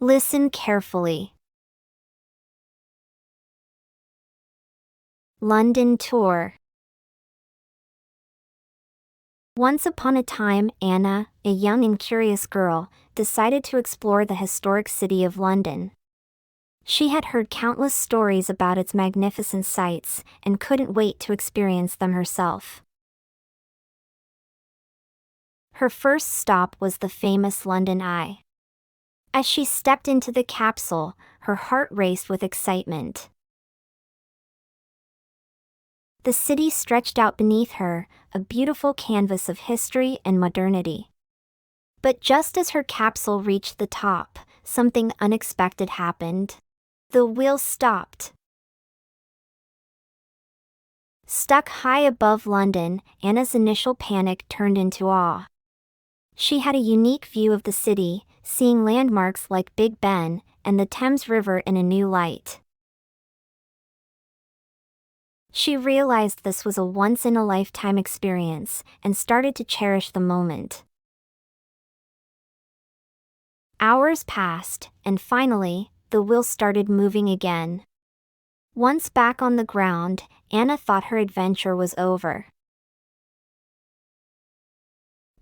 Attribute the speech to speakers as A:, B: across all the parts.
A: Listen carefully. London tour. Once upon a time, Anna, a young and curious girl, decided to explore the historic city of London. She had heard countless stories about its magnificent sights and couldn't wait to experience them herself. Her first stop was the famous London Eye. As she stepped into the capsule, her heart raced with excitement. The city stretched out beneath her, a beautiful canvas of history and modernity. But just as her capsule reached the top, something unexpected happened. The wheel stopped. Stuck high above London, Anna's initial panic turned into awe. She had a unique view of the city, seeing landmarks like Big Ben and the Thames River in a new light. She realized this was a once-in-a-lifetime experience and started to cherish the moment. Hours passed, and finally, the wheel started moving again. Once back on the ground, Anna thought her adventure was over.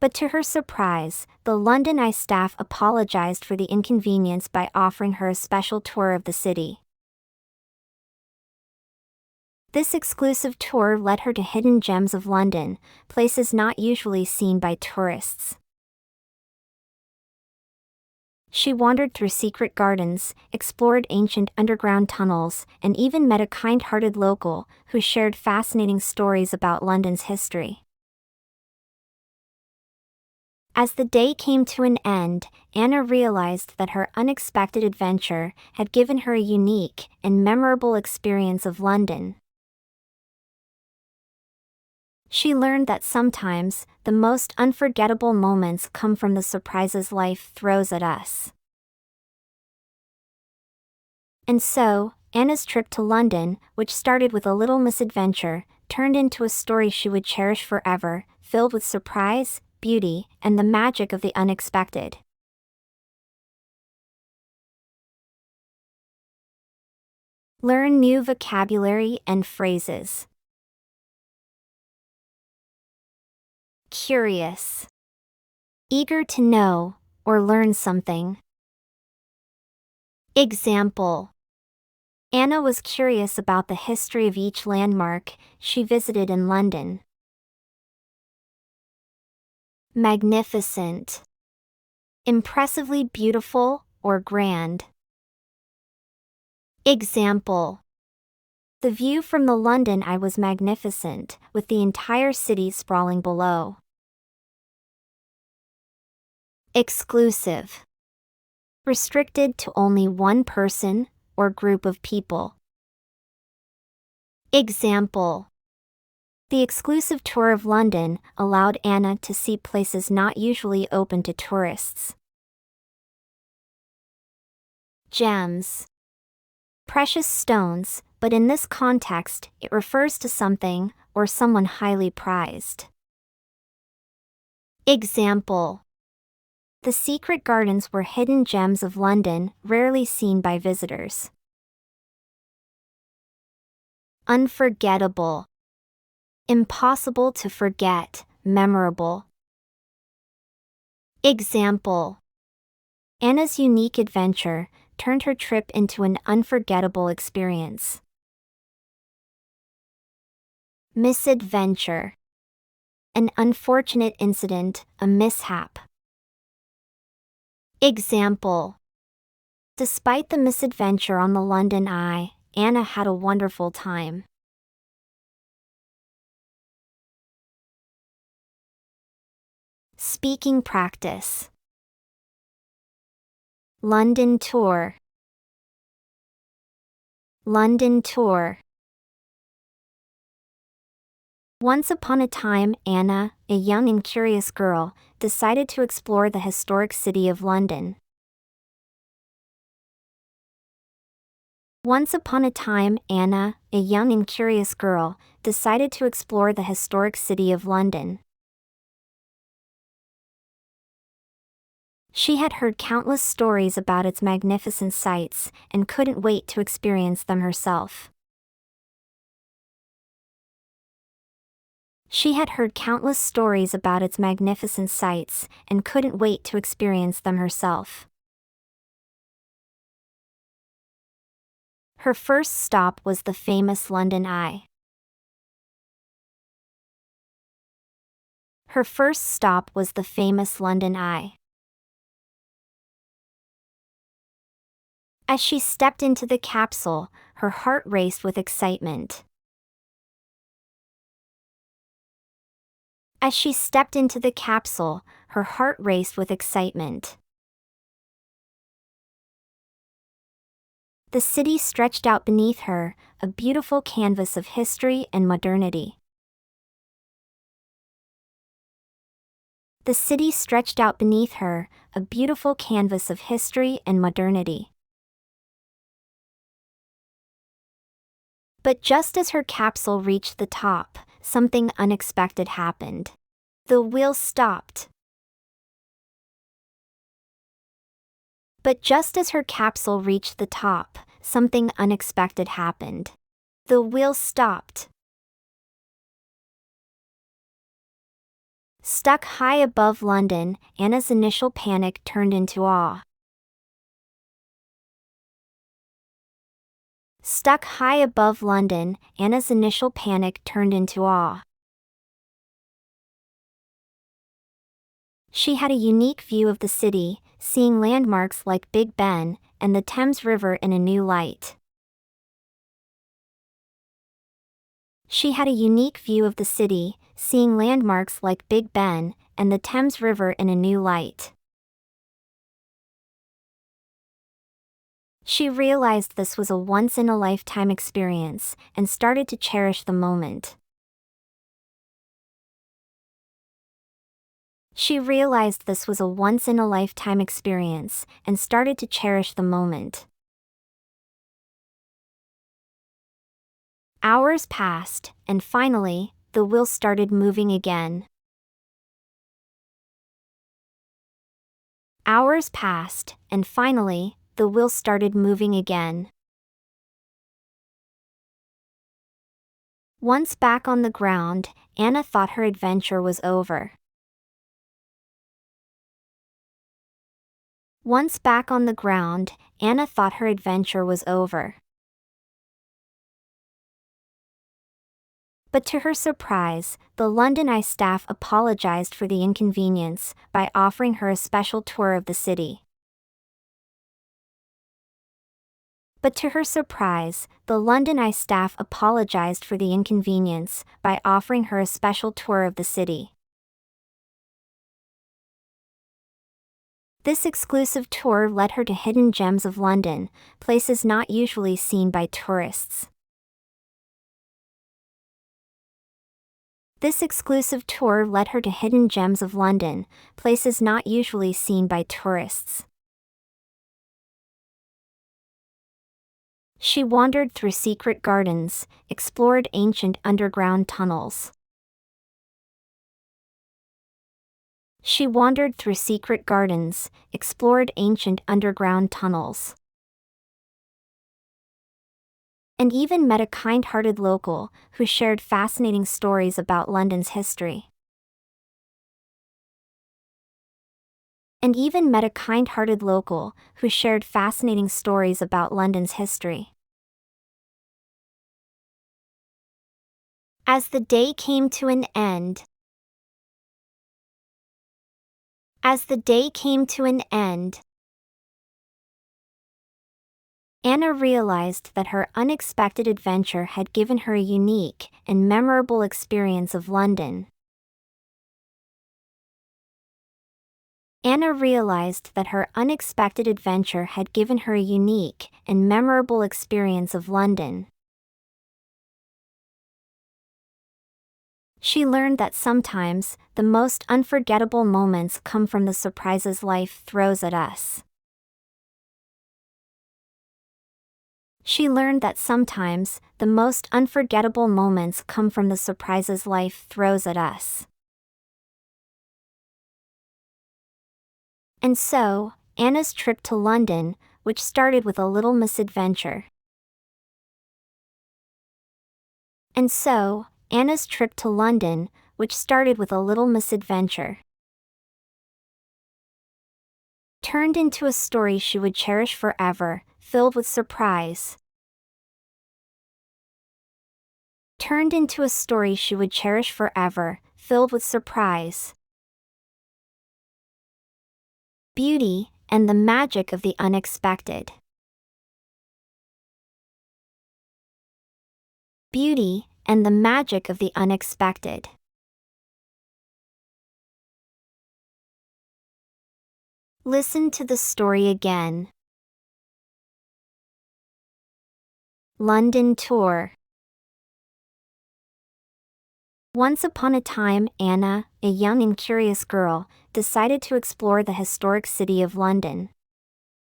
A: But to her surprise, the London Eye staff apologized for the inconvenience by offering her a special tour of the city. This exclusive tour led her to hidden gems of London, places not usually seen by tourists. She wandered through secret gardens, explored ancient underground tunnels, and even met a kind-hearted local who shared fascinating stories about London's history. As the day came to an end, Anna realized that her unexpected adventure had given her a unique and memorable experience of London. She learned that sometimes, the most unforgettable moments come from the surprises life throws at us. And so, Anna's trip to London, which started with a little misadventure, turned into a story she would cherish forever, filled with surprise, beauty, and the magic of the unexpected. Learn new vocabulary and phrases. Curious. Eager to know or learn something. Example. Anna was curious about the history of each landmark she visited in London. Magnificent. Impressively beautiful or grand. Example. The view from the London Eye was magnificent, with the entire city sprawling below. Exclusive. Restricted to only one person or group of people. Example. The exclusive tour of London allowed Anna to see places not usually open to tourists. Gems. Precious stones, but in this context, it refers to something or someone highly prized. Example. The secret gardens were hidden gems of London, rarely seen by visitors. Unforgettable. Impossible to forget, memorable. Example. Anna's unique adventure turned her trip into an unforgettable experience. Misadventure. An unfortunate incident, a mishap. Example. Despite the misadventure on the London Eye, Anna had a wonderful time. Speaking practice. London tour. London tour. Once upon a time, Anna, a young and curious girl, decided to explore the historic city of London. Once upon a time, Anna, a young and curious girl, decided to explore the historic city of London. She had heard countless stories about its magnificent sights and couldn't wait to experience them herself. She had heard countless stories about its magnificent sights and couldn't wait to experience them herself. Her first stop was the famous London Eye. Her first stop was the famous London Eye. As she stepped into the capsule, her heart raced with excitement. As she stepped into the capsule, her heart raced with excitement. The city stretched out beneath her, a beautiful canvas of history and modernity. The city stretched out beneath her, a beautiful canvas of history and modernity. But just as her capsule reached the top, something unexpected happened. The wheel stopped. But just as her capsule reached the top, something unexpected happened. The wheel stopped. Stuck high above London, Anna's initial panic turned into awe. Stuck high above London, Anna's initial panic turned into awe. She had a unique view of the city, seeing landmarks like Big Ben and the Thames River in a new light. She had a unique view of the city, seeing landmarks like Big Ben and the Thames River in a new light. She realized this was a once-in-a-lifetime experience and started to cherish the moment. She realized this was a once-in-a-lifetime experience and started to cherish the moment. Hours passed, and finally, the wheel started moving again. Hours passed, and finally, the wheel started moving again. Once back on the ground, Anna thought her adventure was over. Once back on the ground, Anna thought her adventure was over. But to her surprise, the London Eye staff apologized for the inconvenience by offering her a special tour of the city. But to her surprise, the London Eye staff apologized for the inconvenience by offering her a special tour of the city. This exclusive tour led her to hidden gems of London, places not usually seen by tourists. This exclusive tour led her to hidden gems of London, places not usually seen by tourists. She wandered through secret gardens, explored ancient underground tunnels. She wandered through secret gardens, explored ancient underground tunnels, and even met a kind-hearted local who shared fascinating stories about London's history. And even met a kind-hearted local who shared fascinating stories about London's history. As the day came to an end, As the day came to an end, Anna realized that her unexpected adventure had given her a unique and memorable experience of London. Anna realized that her unexpected adventure had given her a unique and memorable experience of London. She learned that sometimes, the most unforgettable moments come from the surprises life throws at us. She learned that sometimes, the most unforgettable moments come from the surprises life throws at us. And so, Anna's trip to London, which started with a little misadventure. And so, Anna's trip to London, which started with a little misadventure, turned into a story she would cherish forever, filled with surprise. Turned into a story she would cherish forever, filled with surprise, beauty, and the magic of the unexpected. Beauty, and the magic of the unexpected. Listen to the story again. London tour. Once upon a time, Anna, a young and curious girl, decided to explore the historic city of London.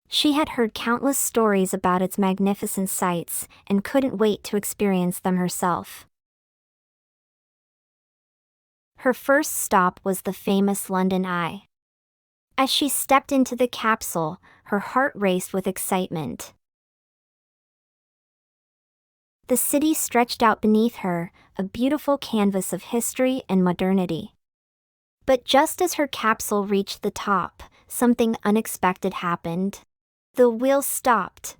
A: She had heard countless stories about its magnificent sights and couldn't wait to experience them herself. Her first stop was the famous London Eye. As she stepped into the capsule, her heart raced with excitement. The city stretched out beneath her, a beautiful canvas of history and modernity. But just as her capsule reached the top, something unexpected happened. The wheel stopped.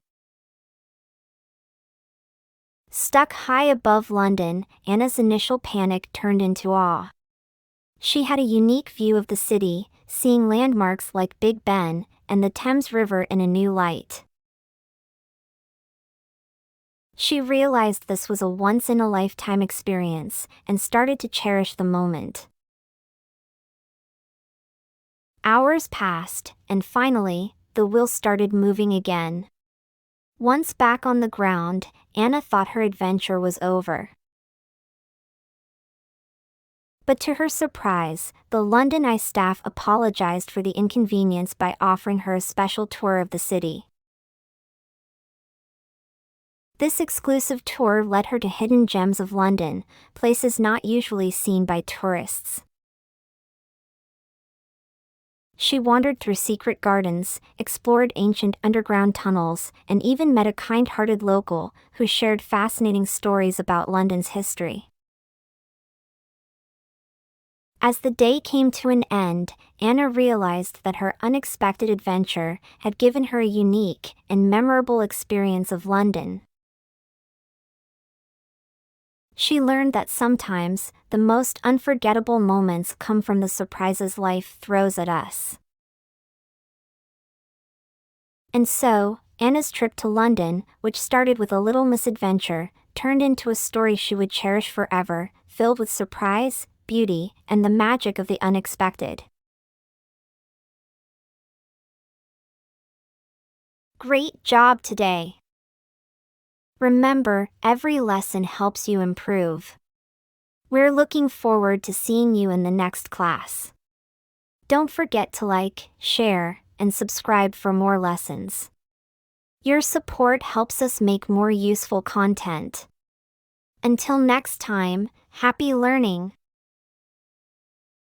A: Stuck high above London, Anna's initial panic turned into awe. She had a unique view of the city, seeing landmarks like Big Ben and the Thames River in a new light. She realized this was a once-in-a-lifetime experience and started to cherish the moment. Hours passed, and finally, the wheel started moving again. Once back on the ground, Anna thought her adventure was over. But to her surprise, the London Eye staff apologized for the inconvenience by offering her a special tour of the city. This exclusive tour led her to hidden gems of London, places not usually seen by tourists. She wandered through secret gardens, explored ancient underground tunnels, and even met a kind-hearted local who shared fascinating stories about London's history. As the day came to an end, Anna realized that her unexpected adventure had given her a unique and memorable experience of London. She learned that sometimes, the most unforgettable moments come from the surprises life throws at us. And so, Anna's trip to London, which started with a little misadventure, turned into a story she would cherish forever, filled with surprise, beauty, and the magic of the unexpected. Great job today! Remember, every lesson helps you improve. We're looking forward to seeing you in the next class. Don't forget to like, share, and subscribe for more lessons. Your support helps us make more useful content. Until next time, happy learning!